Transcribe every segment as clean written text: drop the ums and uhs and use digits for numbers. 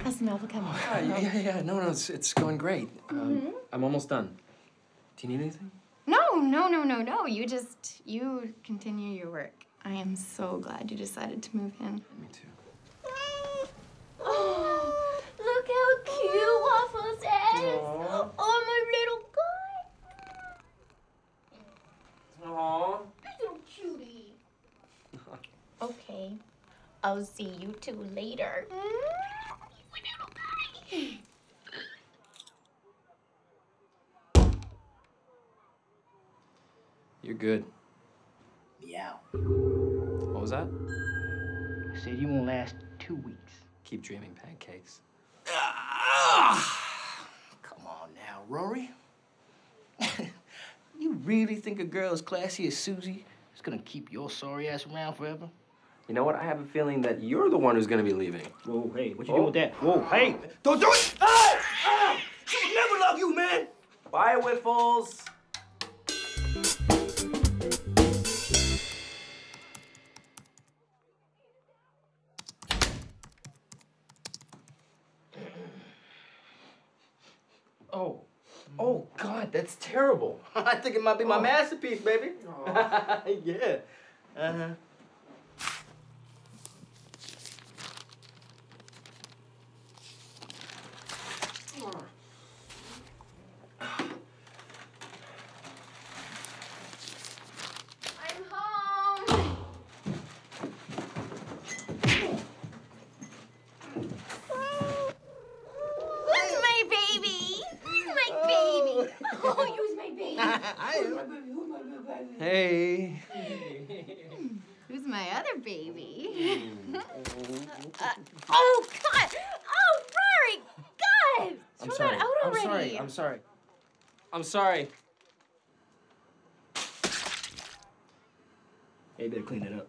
How's the novel coming? Yeah. No, it's going great. I'm almost done. Do you need anything? No. You continue your work. I am so glad you decided to move in. Me too. Oh, look how cute Waffles is. Aww. Oh, my little guy. Aww. Little cutie. Okay, I'll see you two later. Little guy. You're good. Yeah. What was that? I said you won't last 2 weeks. Keep dreaming, pancakes. Come on now, Rory. You really think a girl as classy as Susie is gonna keep your sorry ass around forever? You know what? I have a feeling that you're the one who's gonna be leaving. Whoa, hey, what you doing with that? Whoa, hey! Don't do it! She would never love you, man! Bye, Waffles. Oh, God, that's terrible. I think it might be my masterpiece, baby. Yeah. Uh-huh. I'm home. Who's my baby? Who's my baby? Oh, who's my baby? Hey. Who's my other baby? Oh, God! Oh, Rory! God! Throw that out already. I'm sorry. Hey, you better clean it up.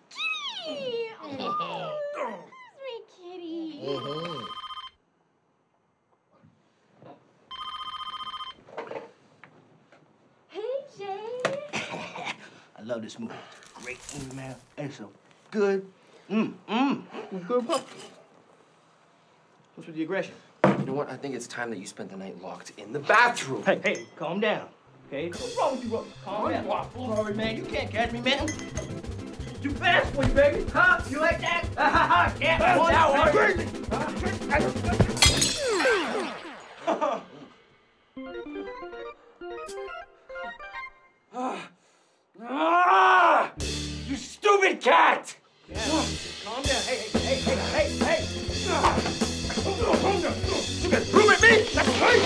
Kitty! Oh, who's my kitty? Hey, Jay. I love this movie. Great movie, man. It's so good. Good pup. What's with the aggression? You know what? I think it's time that you spent the night locked in the bathroom. Hey, calm down. Okay? What's wrong with you, Rory? Calm down. Waffles. Rory, man, you can't catch me, man. Too fast for you, baby. Huh? You like that? Ha ha ha! Can't You stupid cat! Yeah. Calm down. Hey. You can prove it me! Rory!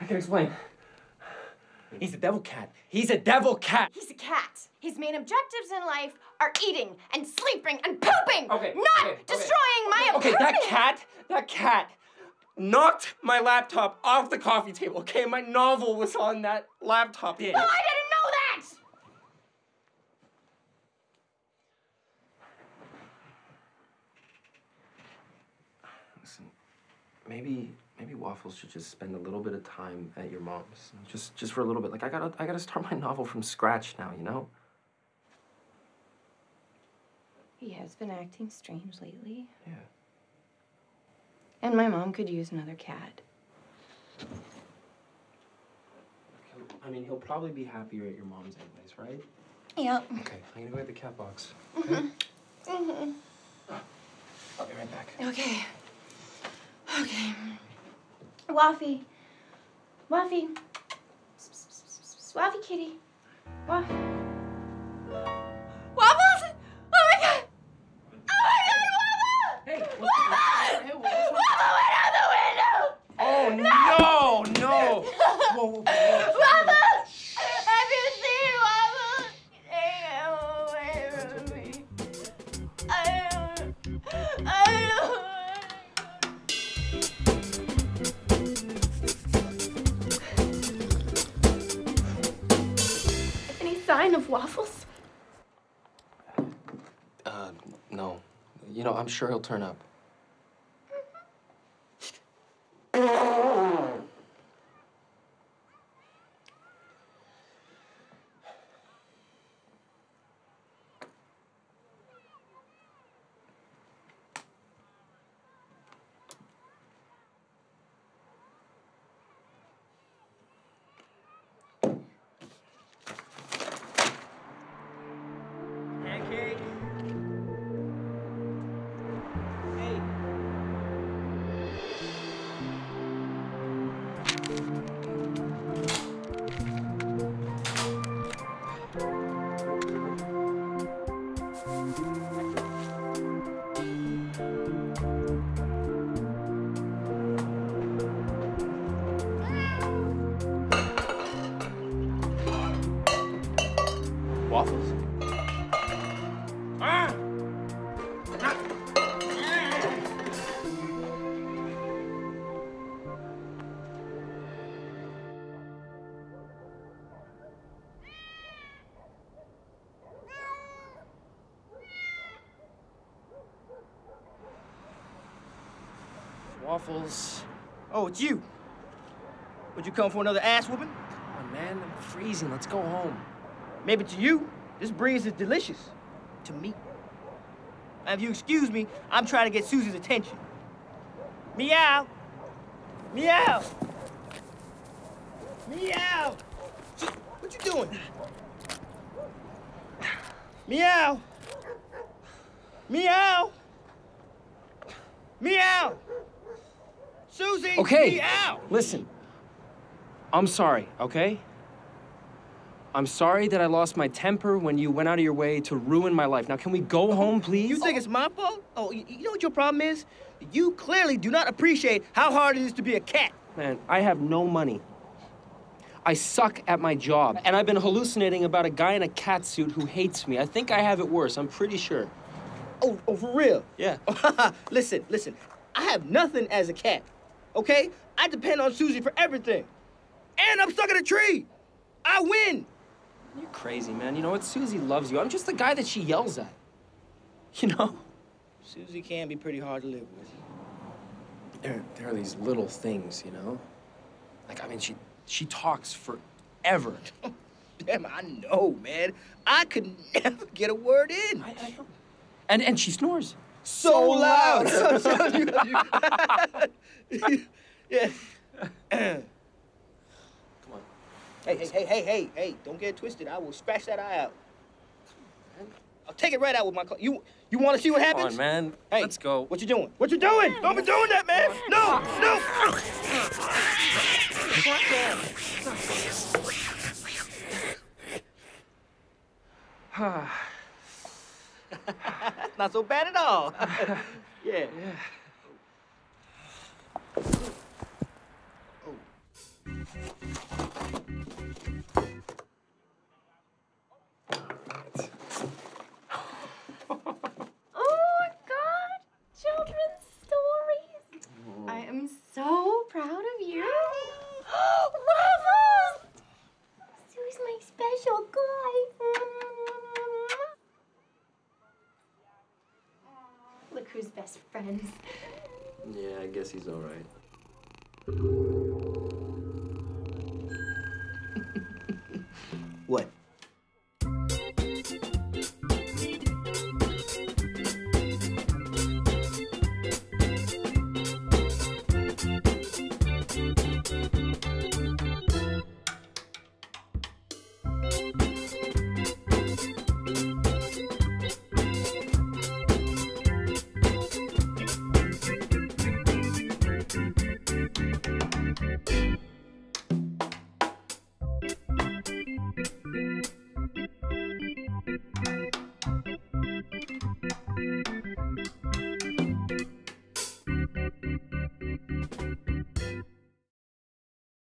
I can explain. He's a devil cat. He's a devil cat. He's a cat. His main objectives in life are eating and sleeping and pooping, Okay, not destroying my apartment. Okay, that cat knocked my laptop off the coffee table, okay? My novel was on that laptop. Well, I didn't know that! Listen, maybe Waffles should just spend a little bit of time at your mom's. Just for a little bit. Like, I gotta start my novel from scratch now, you know? He has been acting strange lately. Yeah. And my mom could use another cat. I mean, he'll probably be happier at your mom's anyways, right? Yep. Okay, I'm gonna go get the cat box. Okay? I'll be right back. Okay. Waffy. Waffy kitty. Waffy. sign of Waffles? No. You know, I'm sure he'll turn up. Pancake. Hey. Waffles? Waffles. Oh, it's you. Would you come for another ass whooping? Come on, man, I'm freezing. Let's go home. Maybe to you, this breeze is delicious. To me. And if you excuse me, I'm trying to get Susie's attention. Meow. Meow. Meow. What you doing? Meow. Meow. Meow. Susie. Okay. Meow. Listen. I'm sorry, okay? I'm sorry that I lost my temper when you went out of your way to ruin my life. Now, can we go home, please? You think it's my fault? Oh, you know what your problem is? You clearly do not appreciate how hard it is to be a cat. Man, I have no money. I suck at my job, and I've been hallucinating about a guy in a cat suit who hates me. I think I have it worse, I'm pretty sure. Oh, for real? Yeah. Listen. I have nothing as a cat, okay? I depend on Susie for everything. And I'm stuck in a tree. I win. You're crazy, man. You know what? Susie loves you. I'm just the guy that she yells at. You know? Susie can be pretty hard to live with. There are these little things, you know? Like, I mean, she talks forever. Damn, I know, man. I could never get a word in. I know. And she snores. So loud. Yeah. Come on. Hey, don't get it twisted. I will scratch that eye out. I'll take it right out with my car. You want to see what happens? Come on, man. Hey, let's go. What you doing? What you doing? Don't be doing that, man. No. Not so bad at all. Yeah. Children's stories. I am so proud of you. Waffles! Sue's my special guy. Look who's best friends. Yeah, I guess he's all right.